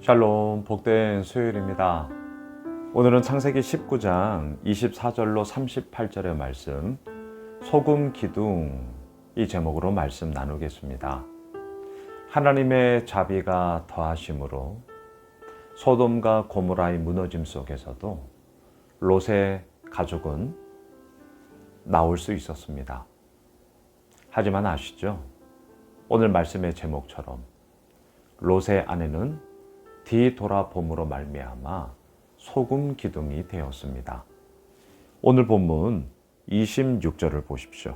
샬롬, 복된 수요일입니다. 오늘은 창세기 19장 24절로 38절의 말씀, 소금 기둥, 이 제목으로 말씀 나누겠습니다. 하나님의 자비가 더하심으로 소돔과 고모라의 무너짐 속에서도 롯의 가족은 나올 수 있었습니다. 하지만 아시죠? 오늘 말씀의 제목처럼 롯의 아내는 뒤돌아봄으로 말미암아 소금 기둥이 되었습니다. 오늘 본문 26절을 보십시오.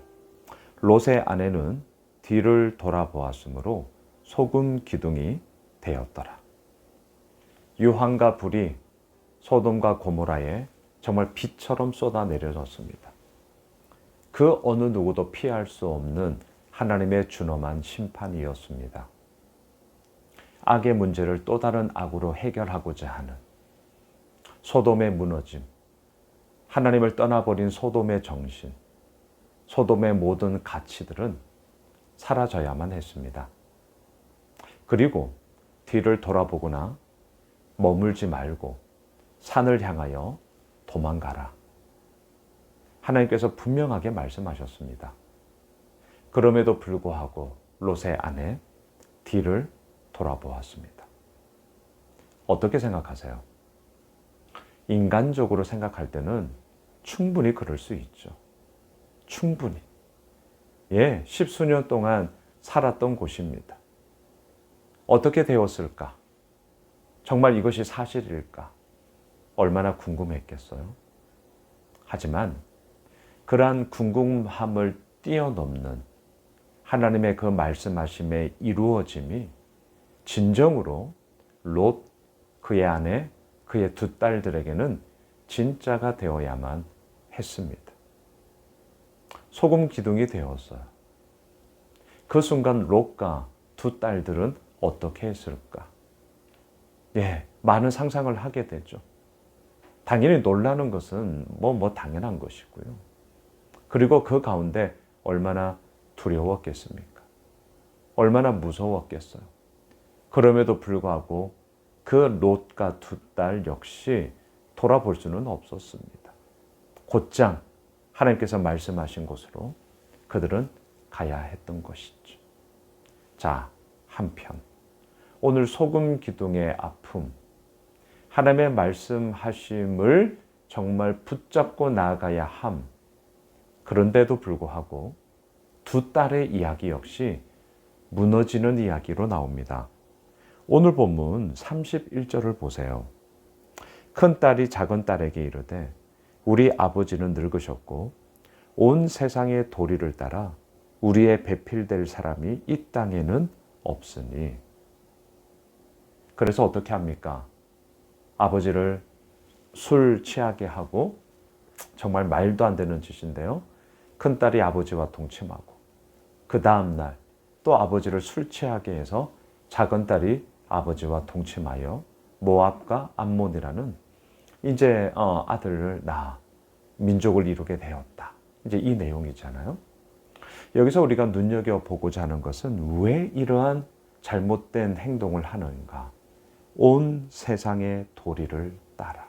롯의 아내는 뒤를 돌아보았으므로 소금 기둥이 되었더라. 유황과 불이 소돔과 고모라에 정말 비처럼 쏟아내려졌습니다. 그 어느 누구도 피할 수 없는 하나님의 준엄한 심판이었습니다. 악의 문제를 또 다른 악으로 해결하고자 하는 소돔의 무너짐, 하나님을 떠나버린 소돔의 정신, 소돔의 모든 가치들은 사라져야만 했습니다. 그리고 뒤를 돌아보거나 머물지 말고 산을 향하여 도망가라. 하나님께서 분명하게 말씀하셨습니다. 그럼에도 불구하고 롯의 아내 뒤를 돌아보았습니다. 어떻게 생각하세요? 인간적으로 생각할 때는 충분히 그럴 수 있죠. 충분히. 십수년 동안 살았던 곳입니다. 어떻게 되었을까? 정말 이것이 사실일까? 얼마나 궁금했겠어요? 하지만 그러한 궁금함을 뛰어넘는 하나님의 그 말씀하심의 이루어짐이 진정으로 롯, 그의 아내, 그의 두 딸들에게는 진짜가 되어야만 했습니다. 소금 기둥이 되었어요. 그 순간 롯과 두 딸들은 어떻게 했을까? 많은 상상을 하게 되죠. 당연히 놀라는 것은 당연한 것이고요. 그리고 그 가운데 얼마나 두려웠겠습니까? 얼마나 무서웠겠어요. 그럼에도 불구하고 그 롯과 두 딸 역시 돌아볼 수는 없었습니다. 곧장 하나님께서 말씀하신 곳으로 그들은 가야 했던 것이죠. 자, 한편 오늘 소금 기둥의 아픔, 하나님의 말씀하심을 정말 붙잡고 나아가야 함. 그런데도 불구하고 두 딸의 이야기 역시 무너지는 이야기로 나옵니다. 오늘 본문 31절을 보세요. 큰 딸이 작은 딸에게 이르되 우리 아버지는 늙으셨고 온 세상의 도리를 따라 우리의 배필될 사람이 이 땅에는 없으니. 그래서 어떻게 합니까? 아버지를 술 취하게 하고, 정말 말도 안 되는 짓인데요. 큰 딸이 아버지와 동침하고 그 다음날 또 아버지를 술 취하게 해서 작은 딸이 아버지와 동침하여 모압과 암몬이라는 이제 아들을 낳아 민족을 이루게 되었다. 이제 이 내용이잖아요. 여기서 우리가 눈여겨보고자 하는 것은 왜 이러한 잘못된 행동을 하는가? 온 세상의 도리를 따라.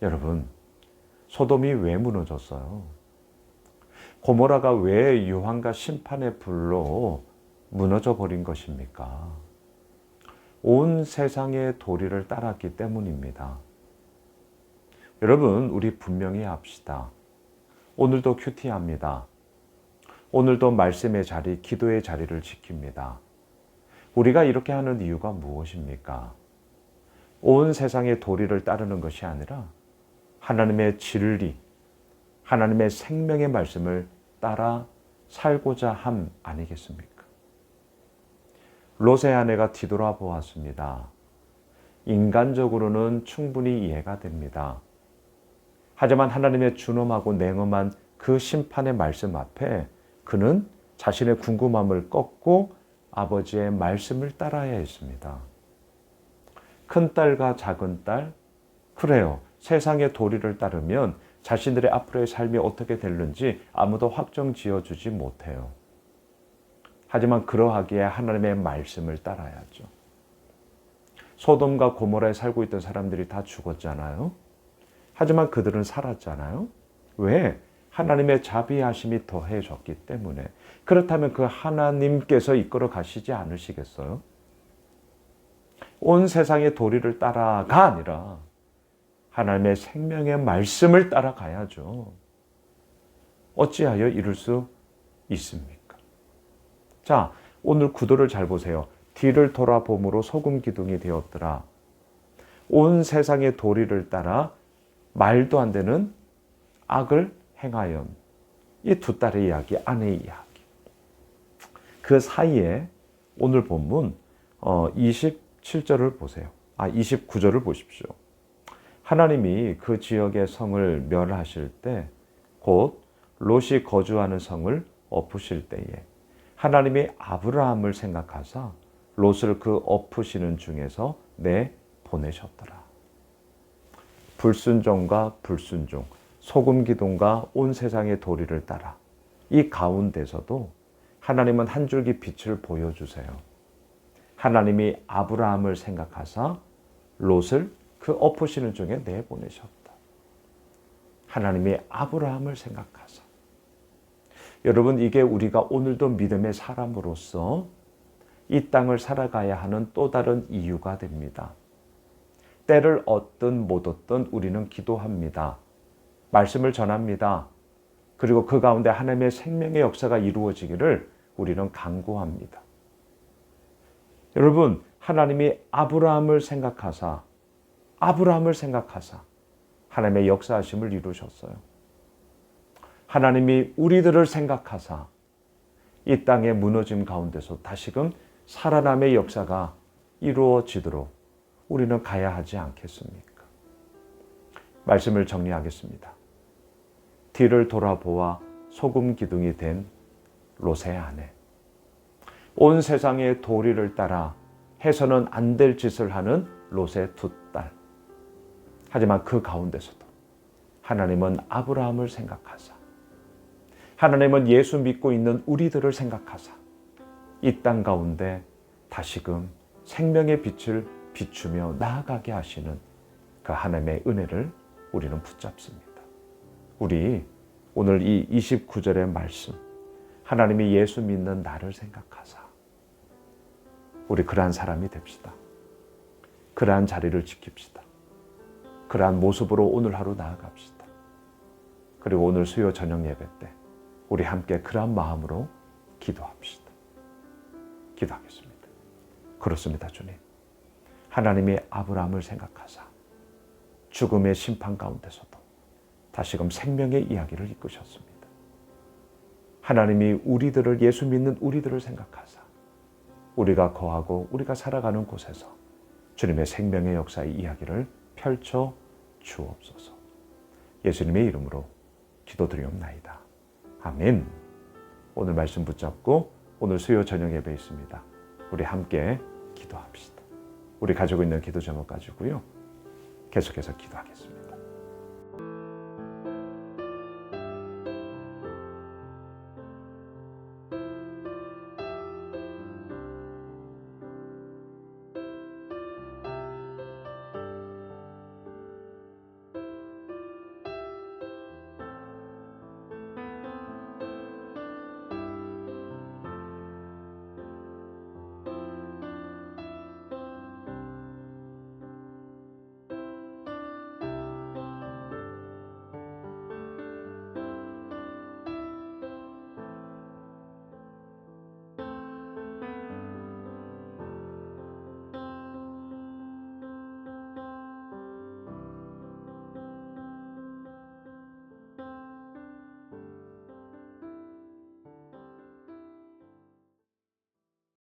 여러분, 소돔이 왜 무너졌어요? 고모라가 왜 유황과 심판의 불로 무너져 버린 것입니까? 온 세상의 도리를 따랐기 때문입니다. 여러분, 우리 분명히 합시다. 오늘도 큐티합니다. 오늘도 말씀의 자리, 기도의 자리를 지킵니다. 우리가 이렇게 하는 이유가 무엇입니까? 온 세상의 도리를 따르는 것이 아니라 하나님의 진리, 하나님의 생명의 말씀을 따라 살고자 함 아니겠습니까? 롯의 아내가 뒤돌아보았습니다. 인간적으로는 충분히 이해가 됩니다. 하지만 하나님의 준엄하고 냉엄한 그 심판의 말씀 앞에 그는 자신의 궁금함을 꺾고 아버지의 말씀을 따라야 했습니다. 큰딸과 작은딸, 그래요. 세상의 도리를 따르면 자신들의 앞으로의 삶이 어떻게 될는지 아무도 확정 지어주지 못해요. 하지만 그러하기에 하나님의 말씀을 따라야죠. 소돔과 고모라에 살고 있던 사람들이 다 죽었잖아요. 하지만 그들은 살았잖아요. 왜? 하나님의 자비하심이 더해졌기 때문에. 그렇다면 그 하나님께서 이끌어 가시지 않으시겠어요? 온 세상의 도리를 따라가 아니라 하나님의 생명의 말씀을 따라가야죠. 어찌하여 이룰 수 있습니까? 자, 오늘 구도를 잘 보세요. 뒤를 돌아봄으로 소금 기둥이 되었더라. 온 세상의 도리를 따라 말도 안 되는 악을 행하연. 이 두 딸의 이야기, 아내의 이야기. 그 사이에 오늘 본문 27절을 보세요. 29절을 보십시오. 하나님이 그 지역의 성을 멸하실 때 곧 롯이 거주하는 성을 엎으실 때에 하나님이 아브라함을 생각하사 롯을 그 엎으시는 중에서 내보내셨더라. 불순종과 불순종, 소금 기둥과 온 세상의 도리를 따라 이 가운데서도 하나님은 한 줄기 빛을 보여주세요. 하나님이 아브라함을 생각하사 롯을 그 엎으시는 중에 내보내셨다. 하나님이 아브라함을 생각하사. 여러분, 이게 우리가 오늘도 믿음의 사람으로서 이 땅을 살아가야 하는 또 다른 이유가 됩니다. 때를 얻든 못 얻든 우리는 기도합니다. 말씀을 전합니다. 그리고 그 가운데 하나님의 생명의 역사가 이루어지기를 우리는 간구합니다. 여러분, 하나님이 아브라함을 생각하사 하나님의 역사하심을 이루셨어요. 하나님이 우리들을 생각하사 이 땅의 무너짐 가운데서 다시금 살아남의 역사가 이루어지도록 우리는 가야 하지 않겠습니까? 말씀을 정리하겠습니다. 뒤를 돌아보아 소금 기둥이 된 롯의 아내. 온 세상의 도리를 따라 해서는 안 될 짓을 하는 롯의 두 딸. 하지만 그 가운데서도 하나님은 아브라함을 생각하사, 하나님은 예수 믿고 있는 우리들을 생각하사 이 땅 가운데 다시금 생명의 빛을 비추며 나아가게 하시는 그 하나님의 은혜를 우리는 붙잡습니다. 우리 오늘 이 29절의 말씀, 하나님이 예수 믿는 나를 생각하사 우리 그러한 사람이 됩시다. 그러한 자리를 지킵시다. 그러한 모습으로 오늘 하루 나아갑시다. 그리고 오늘 수요 저녁 예배 때 우리 함께 그러한 마음으로 기도합시다. 기도하겠습니다. 그렇습니다, 주님. 하나님이 아브라함을 생각하사 죽음의 심판 가운데서도 다시금 생명의 이야기를 이끄셨습니다. 하나님이 우리들을, 예수 믿는 우리들을 생각하사 우리가 거하고 우리가 살아가는 곳에서 주님의 생명의 역사의 이야기를 펼쳐 주옵소서. 예수님의 이름으로 기도드리옵나이다. 아멘. 오늘 말씀 붙잡고 오늘 수요 저녁 예배 있습니다. 우리 함께 기도합시다. 우리 가지고 있는 기도 제목 가지고요. 계속해서 기도하겠습니다.